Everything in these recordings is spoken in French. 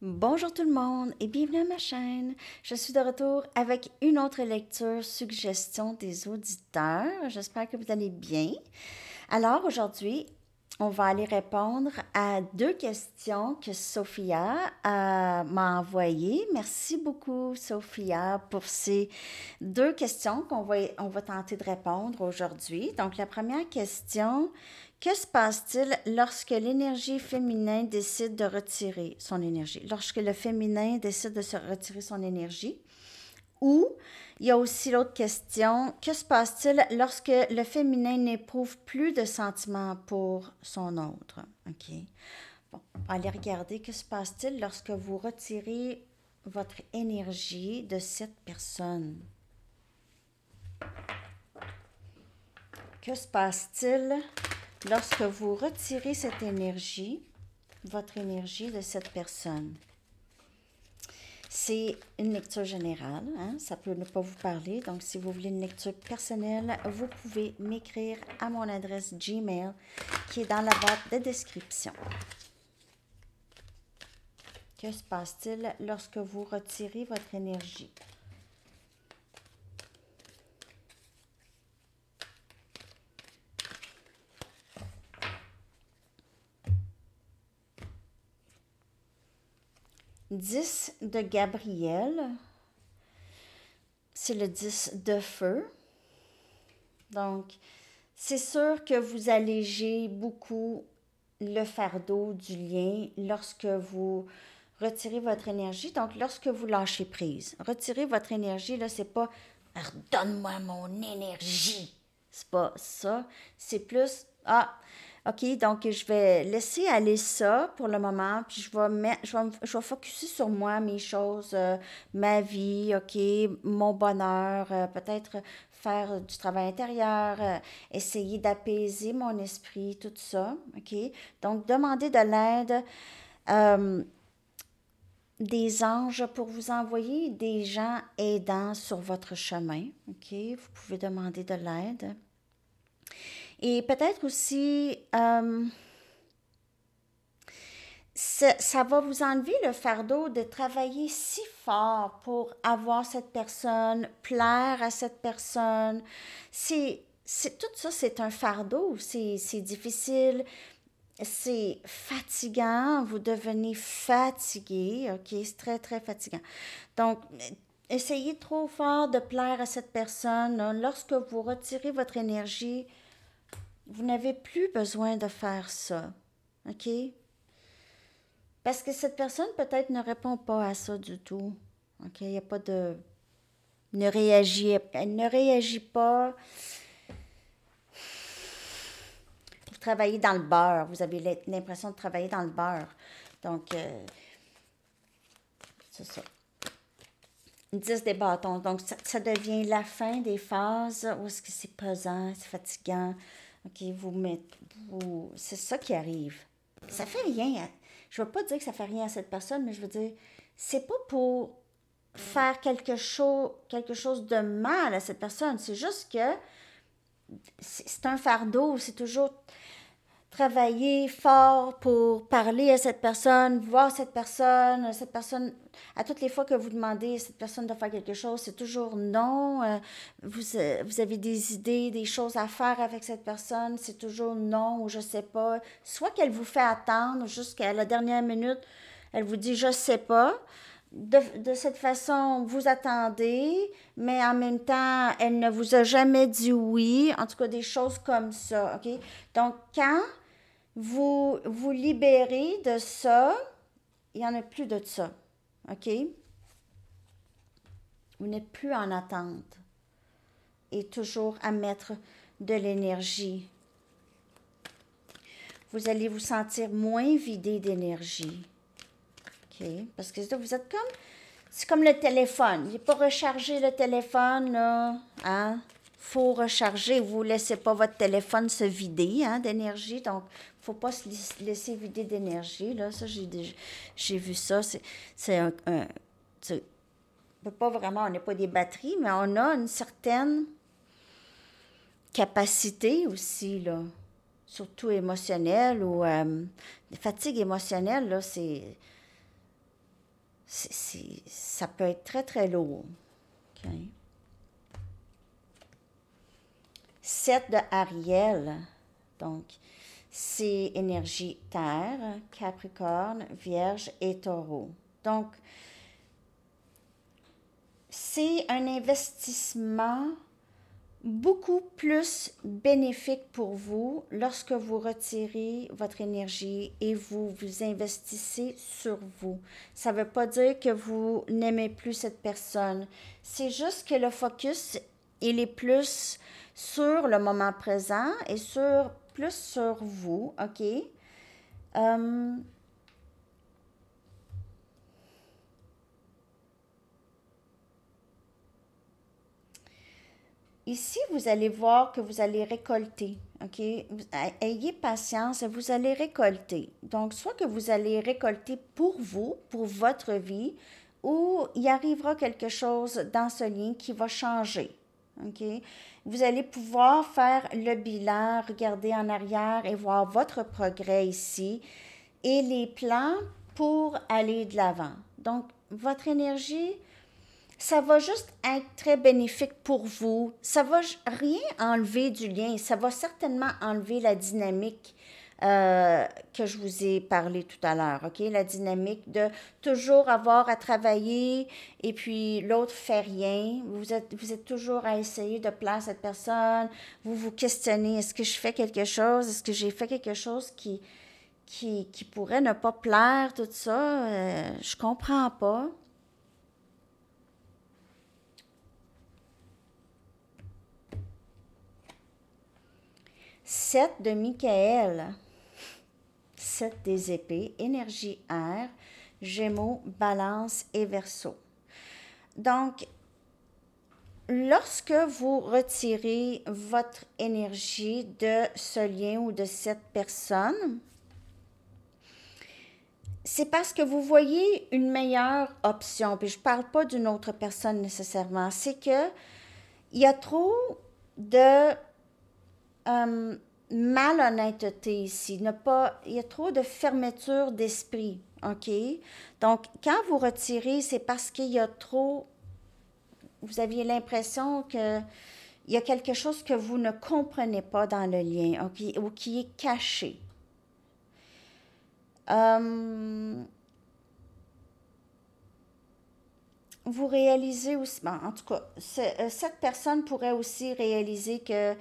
Bonjour tout le monde et bienvenue à ma chaîne. Je suis de retour avec une autre lecture suggestion des auditeurs. J'espère que vous allez bien. Alors aujourd'hui, on va aller répondre à deux questions que Sophia m'a envoyées. Merci beaucoup Sophia pour ces deux questions qu'on va tenter de répondre aujourd'hui. Donc la première question, que se passe-t-il lorsque l'énergie féminin décide de retirer son énergie? Lorsque le féminin décide de se retirer son énergie? Ou il y a aussi l'autre question, que se passe-t-il lorsque le féminin n'éprouve plus de sentiments pour son autre? OK. Bon, on va aller regarder que se passe-t-il lorsque vous retirez votre énergie de cette personne. Que se passe-t-il lorsque vous retirez cette énergie, votre énergie de cette personne? C'est une lecture générale, hein? Ça peut ne pas vous parler. Donc, si vous voulez une lecture personnelle, vous pouvez m'écrire à mon adresse Gmail qui est dans la boîte de description. Que se passe-t-il lorsque vous retirez votre énergie? Dix de Gabriel, c'est le 10 de feu. Donc, c'est sûr que vous allégez beaucoup le fardeau du lien lorsque vous retirez votre énergie. Donc, lorsque vous lâchez prise, retirez votre énergie, là, c'est pas redonne-moi mon énergie. C'est pas ça. C'est plus OK, donc je vais laisser aller ça pour le moment, puis je vais focusser sur moi, mes choses, ma vie, OK, mon bonheur, peut-être faire du travail intérieur, essayer d'apaiser mon esprit, tout ça, OK? Donc, demandez de l'aide des anges pour vous envoyer des gens aidants sur votre chemin, OK? Vous pouvez demander de l'aide. Et peut-être aussi, ça va vous enlever le fardeau de travailler si fort pour avoir cette personne, plaire à cette personne. Tout ça, c'est un fardeau, c'est difficile, c'est fatigant, vous devenez fatigué, ok, c'est très, très fatigant. Donc, essayez trop fort de plaire à cette personne. Lorsque vous retirez votre énergie, vous n'avez plus besoin de faire ça, ok? Parce que cette personne peut-être ne répond pas à ça du tout. OK? Il n'y a pas de. Elle ne réagit pas. Vous travaillez dans le beurre. Vous avez l'impression de travailler dans le beurre. Donc, c'est ça. 10 des bâtons. Donc, ça devient la fin des phases où est-ce que c'est pesant, c'est fatigant. OK, c'est ça qui arrive. Ça fait rien. Je ne veux pas dire que ça fait rien à cette personne, mais je veux dire, c'est pas pour faire quelque chose de mal à cette personne. C'est juste que c'est un fardeau. C'est toujours travailler fort pour parler à voir cette personne, à toutes les fois que vous demandez à cette personne de faire quelque chose, c'est toujours non. Vous avez des idées, des choses à faire avec cette personne, c'est toujours non ou je sais pas. Soit qu'elle vous fait attendre jusqu'à la dernière minute, elle vous dit je sais pas. De cette façon, vous attendez, mais en même temps, elle ne vous a jamais dit oui. En tout cas, des choses comme ça, OK? Donc, quand vous libérez de ça, il n'y en a plus de ça, OK? Vous n'êtes plus en attente et toujours à mettre de l'énergie. Vous allez vous sentir moins vidé d'énergie, OK? Parce que là, vous êtes comme c'est comme le téléphone. Il n'est pas rechargé le téléphone, là. Hein? Faut recharger. Vous ne laissez pas votre téléphone se vider hein, d'énergie. Donc, il ne faut pas se laisser vider d'énergie. Là. Ça, j'ai vu ça. Pas vraiment, on n'est pas des batteries, mais on a une certaine capacité aussi, là. Surtout émotionnelle ou fatigue émotionnelle, là, c'est ça peut être très, très lourd. OK. 7 de Ariel, donc c'est énergie terre, Capricorne, Vierge et Taureau. Donc, c'est un investissement beaucoup plus bénéfique pour vous lorsque vous retirez votre énergie et vous vous investissez sur vous. Ça ne veut pas dire que vous n'aimez plus cette personne. C'est juste que le focus, il est plus sur le moment présent et plus sur vous, OK? Euh, Ici, vous allez voir que vous allez récolter, OK? Ayez patience, vous allez récolter. Donc, soit que vous allez récolter pour vous, pour votre vie, ou il arrivera quelque chose dans ce lien qui va changer, OK? Vous allez pouvoir faire le bilan, regarder en arrière et voir votre progrès ici et les plans pour aller de l'avant. Donc, votre énergie, ça va juste être très bénéfique pour vous. Ça va rien enlever du lien. Ça va certainement enlever la dynamique que je vous ai parlé tout à l'heure, OK? La dynamique de toujours avoir à travailler et puis l'autre fait rien. Vous êtes toujours à essayer de plaire cette personne. Vous vous questionnez, est-ce que je fais quelque chose? Est-ce que j'ai fait quelque chose qui pourrait ne pas plaire, tout ça? Je comprends pas. 7 de Michael, 7 des épées, énergie air, Gémeaux, Balance et Verseau. Donc, lorsque vous retirez votre énergie de ce lien ou de cette personne, c'est parce que vous voyez une meilleure option. Puis je ne parle pas d'une autre personne nécessairement. C'est que il y a trop de malhonnêteté ici. Il y a trop de fermeture d'esprit. OK? Donc, quand vous retirez, c'est parce qu'il y a trop. Vous aviez l'impression que il y a quelque chose que vous ne comprenez pas dans le lien, OK? Ou qui est caché. Vous réalisez aussi, bon, en tout cas, cette personne pourrait aussi réaliser que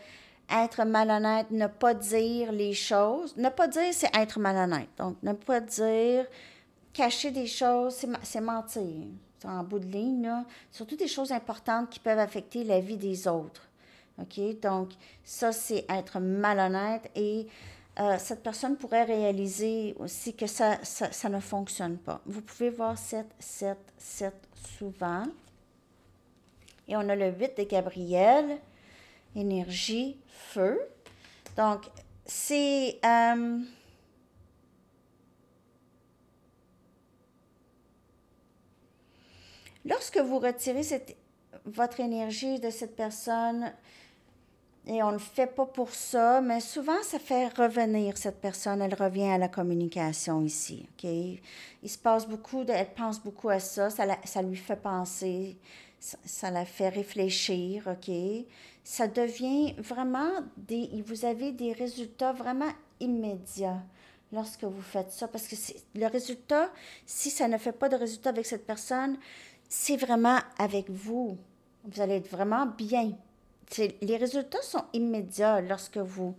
être malhonnête, ne pas dire les choses. Ne pas dire, c'est être malhonnête. Donc, ne pas dire, cacher des choses, c'est mentir. C'est en bout de ligne, là. Surtout des choses importantes qui peuvent affecter la vie des autres. OK? Donc, ça, c'est être malhonnête et cette personne pourrait réaliser aussi que ça ne fonctionne pas. Vous pouvez voir 7, 7, 7 souvent. Et on a le 8 de Gabriel, énergie, feu. Donc, c'est... lorsque vous retirez votre énergie de cette personne, et on ne le fait pas pour ça, mais souvent, ça fait revenir cette personne. Elle revient à la communication ici. OK? Il se passe beaucoup, elle pense beaucoup à ça. Ça lui fait penser. Ça la fait réfléchir. OK? Ça devient vraiment vous avez des résultats vraiment immédiats lorsque vous faites ça. Parce que le résultat, si ça ne fait pas de résultat avec cette personne, c'est vraiment avec vous. Vous allez être vraiment bien. Les résultats sont immédiats lorsque vous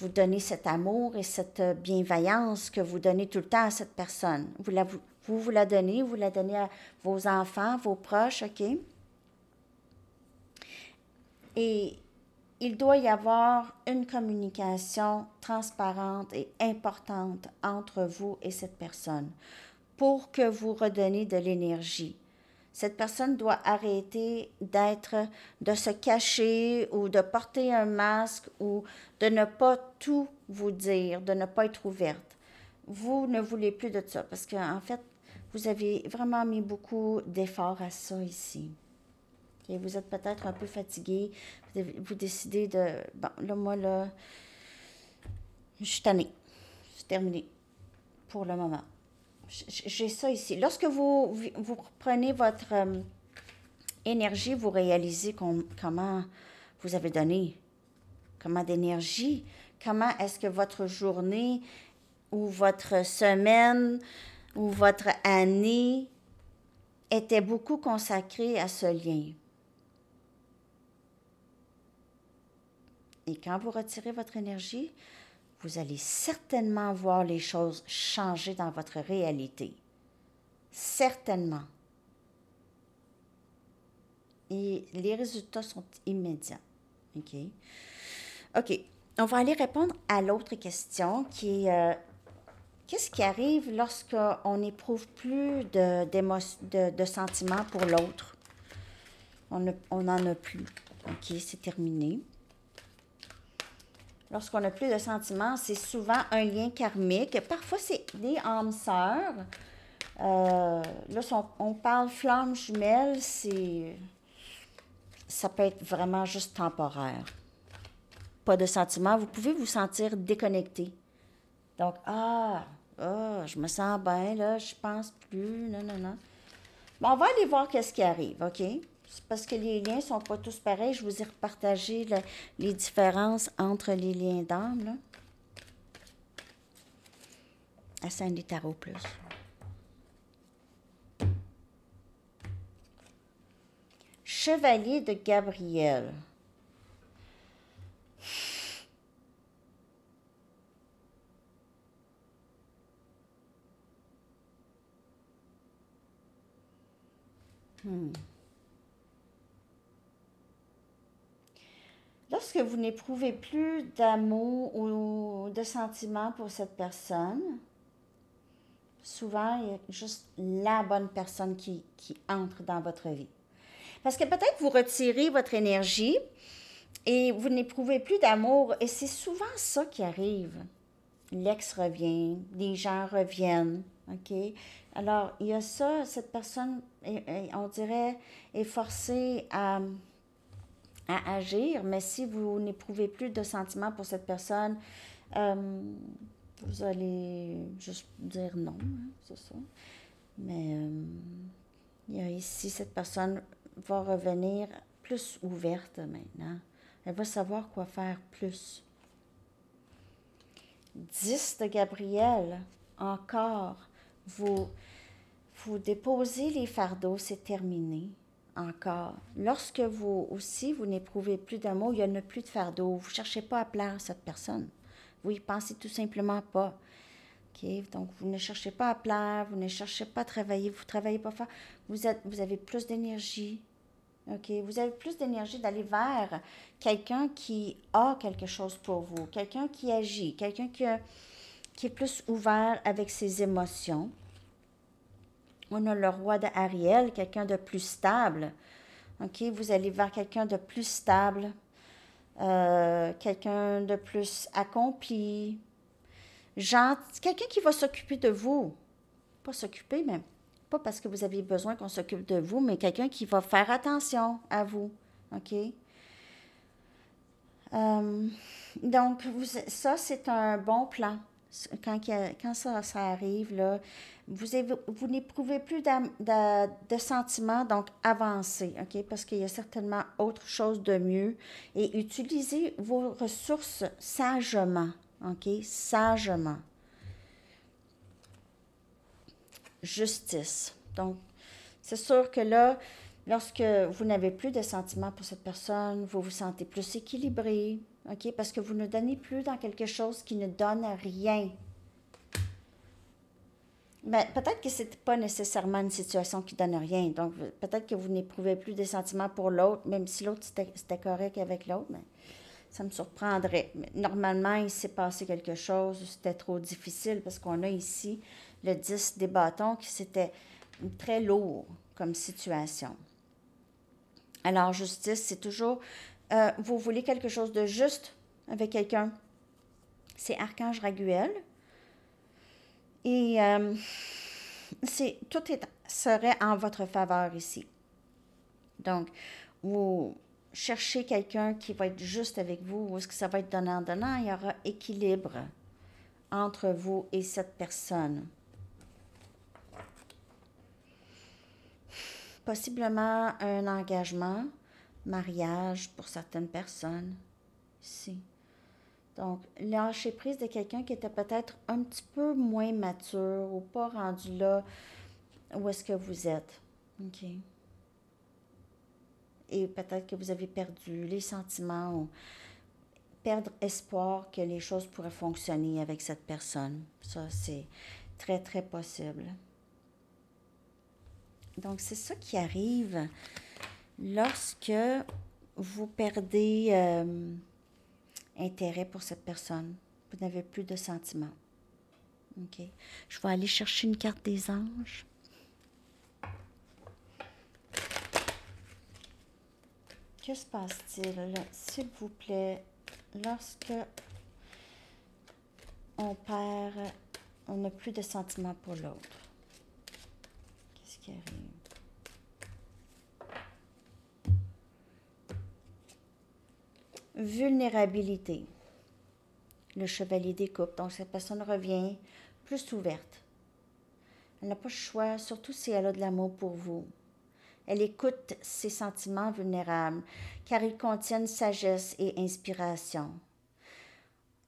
donnez cet amour et cette bienveillance que vous donnez tout le temps à cette personne. Vous la donnez, vous la donnez à vos enfants, vos proches, OK? Et il doit y avoir une communication transparente et importante entre vous et cette personne pour que vous redonnez de l'énergie. Cette personne doit arrêter de se cacher ou de porter un masque ou de ne pas tout vous dire, de ne pas être ouverte. Vous ne voulez plus de ça parce qu'en fait, vous avez vraiment mis beaucoup d'efforts à ça ici. Et vous êtes peut-être un peu fatigué. Vous décidez de... Bon, là, moi, là, je suis tannée. C'est terminé pour le moment. J'ai ça ici. Lorsque vous reprenez votre énergie, vous réalisez comment vous avez donné, comment d'énergie, comment est-ce que votre journée ou votre semaine ou votre année était beaucoup consacrée à ce lien. Et quand vous retirez votre énergie, vous allez certainement voir les choses changer dans votre réalité. Certainement. Et les résultats sont immédiats. OK? OK. On va aller répondre à l'autre question qui est qu'est-ce qui arrive lorsqu'on n'éprouve plus de sentiments pour l'autre? On n'en a plus. OK, c'est terminé. Lorsqu'on n'a plus de sentiments, c'est souvent un lien karmique. Parfois, c'est des âmes sœurs. Là, on parle flamme jumelle, ça peut être vraiment juste temporaire. Pas de sentiments, vous pouvez vous sentir déconnecté. Donc, je me sens bien, là, je pense plus, non. Bon, on va aller voir qu'est-ce qui arrive, OK? C'est parce que les liens ne sont pas tous pareils. Je vous ai repartagé les différences entre les liens d'âme, là. À Sandy Tarot Plus. Chevalier de Gabriel. Lorsque vous n'éprouvez plus d'amour ou de sentiments pour cette personne, souvent, il y a juste la bonne personne qui entre dans votre vie. Parce que peut-être vous retirez votre énergie et vous n'éprouvez plus d'amour, et c'est souvent ça qui arrive. L'ex revient, les gens reviennent, OK? Alors, il y a ça, cette personne, on dirait, est forcée à agir, mais si vous n'éprouvez plus de sentiments pour cette personne, vous allez juste dire non, hein, c'est ça. Mais il y a ici, cette personne va revenir plus ouverte maintenant. Elle va savoir quoi faire plus. 10 de Gabriel, encore, vous déposez les fardeaux, c'est terminé. Encore. Lorsque vous n'éprouvez plus d'amour, il n'y a plus de fardeau. Vous ne cherchez pas à plaire à cette personne. Vous y pensez tout simplement pas. OK? Donc, vous ne cherchez pas à plaire, vous ne cherchez pas à travailler, vous ne travaillez pas fort. Vous avez plus d'énergie. OK? Vous avez plus d'énergie d'aller vers quelqu'un qui a quelque chose pour vous, quelqu'un qui agit, quelqu'un qui est plus ouvert avec ses émotions. On a le roi de Ariel, quelqu'un de plus stable. OK? Vous allez vers quelqu'un de plus stable, quelqu'un de plus accompli, quelqu'un qui va s'occuper de vous. Pas s'occuper, mais pas parce que vous avez besoin qu'on s'occupe de vous, mais quelqu'un qui va faire attention à vous. OK? Donc, ça, c'est un bon plan. Quand ça arrive, là, vous n'éprouvez plus de sentiments, donc avancez, OK? Parce qu'il y a certainement autre chose de mieux. Et utilisez vos ressources sagement, OK? Sagement. Justice. Donc, c'est sûr que là, lorsque vous n'avez plus de sentiments pour cette personne, vous vous sentez plus équilibré, OK? Parce que vous ne donnez plus dans quelque chose qui ne donne rien. Mais peut-être que ce n'est pas nécessairement une situation qui ne donne rien. Donc, peut-être que vous n'éprouvez plus de sentiments pour l'autre, même si l'autre c'était correct avec l'autre, mais ça me surprendrait. Mais normalement, il s'est passé quelque chose, c'était trop difficile, parce qu'on a ici le 10 des bâtons, qui c'était très lourd comme situation. Alors, justice, c'est toujours, vous voulez quelque chose de juste avec quelqu'un. C'est Archange Raguel. Et tout serait en votre faveur ici. Donc, vous cherchez quelqu'un qui va être juste avec vous, ou est-ce que ça va être donnant-donnant? Il y aura équilibre entre vous et cette personne. possiblement un engagement, mariage pour certaines personnes ici. Donc, lâcher prise de quelqu'un qui était peut-être un petit peu moins mature ou pas rendu là où est-ce que vous êtes. OK. Et peut-être que vous avez perdu les sentiments ou perdre espoir que les choses pourraient fonctionner avec cette personne. Ça, c'est très, très possible. Donc, c'est ça qui arrive lorsque vous perdez intérêt pour cette personne. Vous n'avez plus de sentiments. OK. Je vais aller chercher une carte des anges. Que se passe-t-il, s'il vous plaît, lorsque on n'a plus de sentiments pour l'autre? Qu'est-ce qui arrive? Vulnérabilité. Le chevalier des coupes. Donc, cette personne revient plus ouverte. Elle n'a pas le choix, surtout si elle a de l'amour pour vous. Elle écoute ses sentiments vulnérables, car ils contiennent sagesse et inspiration.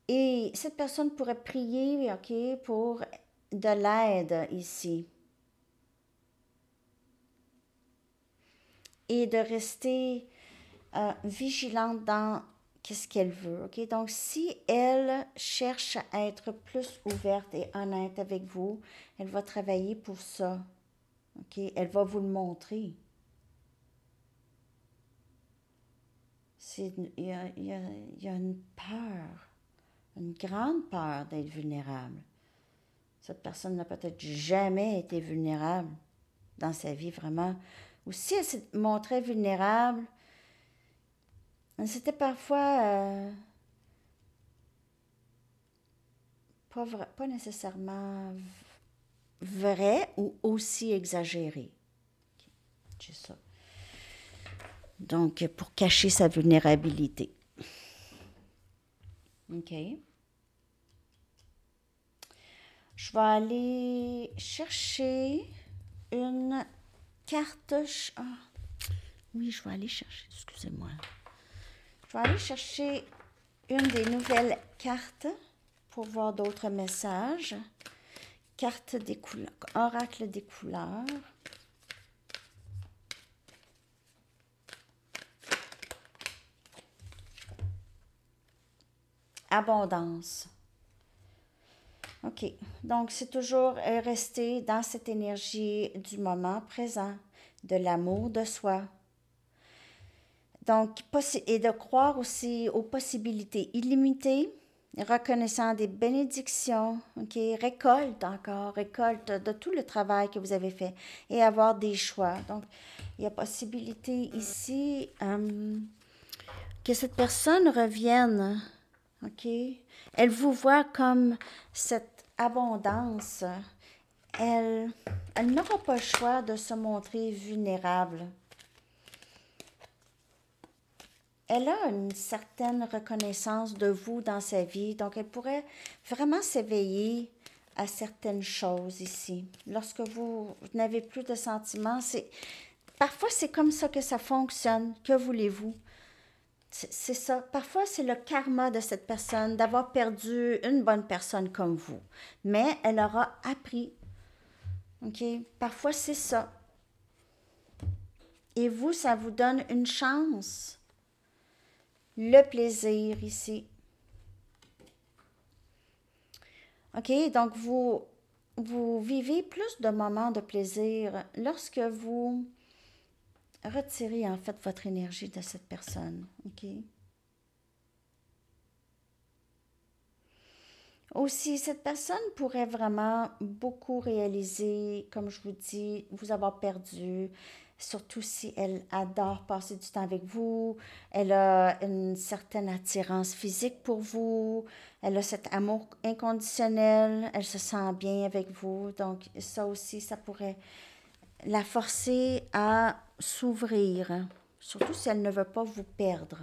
Et cette personne pourrait prier, OK, pour de l'aide ici. Et de rester vigilante dans qu'est-ce qu'elle veut, OK? Donc, si elle cherche à être plus ouverte et honnête avec vous, elle va travailler pour ça, OK? Elle va vous le montrer. Il y a une peur, une grande peur d'être vulnérable. Cette personne n'a peut-être jamais été vulnérable dans sa vie, vraiment. Ou si elle se montrait vulnérable, c'était parfois pas nécessairement vrai ou aussi exagéré. Okay. C'est ça. Donc, pour cacher sa vulnérabilité. OK. Je vais aller chercher une carte. Oui, je vais aller chercher, excusez-moi. Je vais aller chercher une des nouvelles cartes pour voir d'autres messages. Carte des couleurs, oracle des couleurs. Abondance. OK. Donc, c'est toujours rester dans cette énergie du moment présent, de l'amour de soi. Donc, et de croire aussi aux possibilités illimitées, reconnaissant des bénédictions, OK, récolte de tout le travail que vous avez fait et avoir des choix. Donc, il y a possibilité ici que cette personne revienne, OK? Elle vous voit comme cette abondance. Elle n'aura pas le choix de se montrer vulnérable. Elle a une certaine reconnaissance de vous dans sa vie, donc elle pourrait vraiment s'éveiller à certaines choses ici. Lorsque vous n'avez plus de sentiments, parfois c'est comme ça que ça fonctionne. Que voulez-vous? C'est ça. Parfois, c'est le karma de cette personne d'avoir perdu une bonne personne comme vous. Mais elle aura appris. OK? Parfois, c'est ça. Et vous, ça vous donne une chance. Le plaisir ici. OK? Donc, vous vivez plus de moments de plaisir lorsque vous retirez en fait votre énergie de cette personne. OK? Aussi, cette personne pourrait vraiment beaucoup réaliser, comme je vous dis, vous avoir perdu, surtout si elle adore passer du temps avec vous, elle a une certaine attirance physique pour vous, elle a cet amour inconditionnel, elle se sent bien avec vous. Donc, ça aussi, ça pourrait la forcer à s'ouvrir, surtout si elle ne veut pas vous perdre.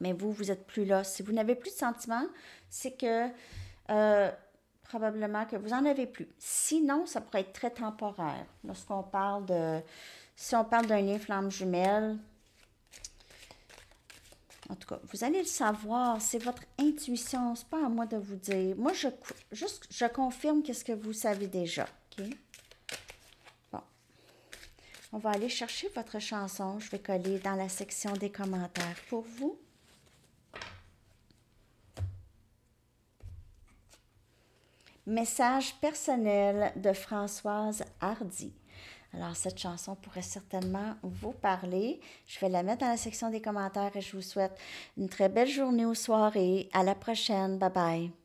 Mais vous n'êtes plus là. Si vous n'avez plus de sentiments, c'est que probablement que vous en avez plus. Sinon, ça pourrait être très temporaire. Lorsqu'on parle de... Si on parle d'un lien flamme jumelle, en tout cas, vous allez le savoir, c'est votre intuition, c'est pas à moi de vous dire. Moi, je confirme qu'est-ce que vous savez déjà, OK? Bon, on va aller chercher votre chanson. Je vais coller dans la section des commentaires pour vous. Message personnel de Françoise Hardy. Alors, cette chanson pourrait certainement vous parler. Je vais la mettre dans la section des commentaires et je vous souhaite une très belle journée ou soirée. À la prochaine. Bye bye.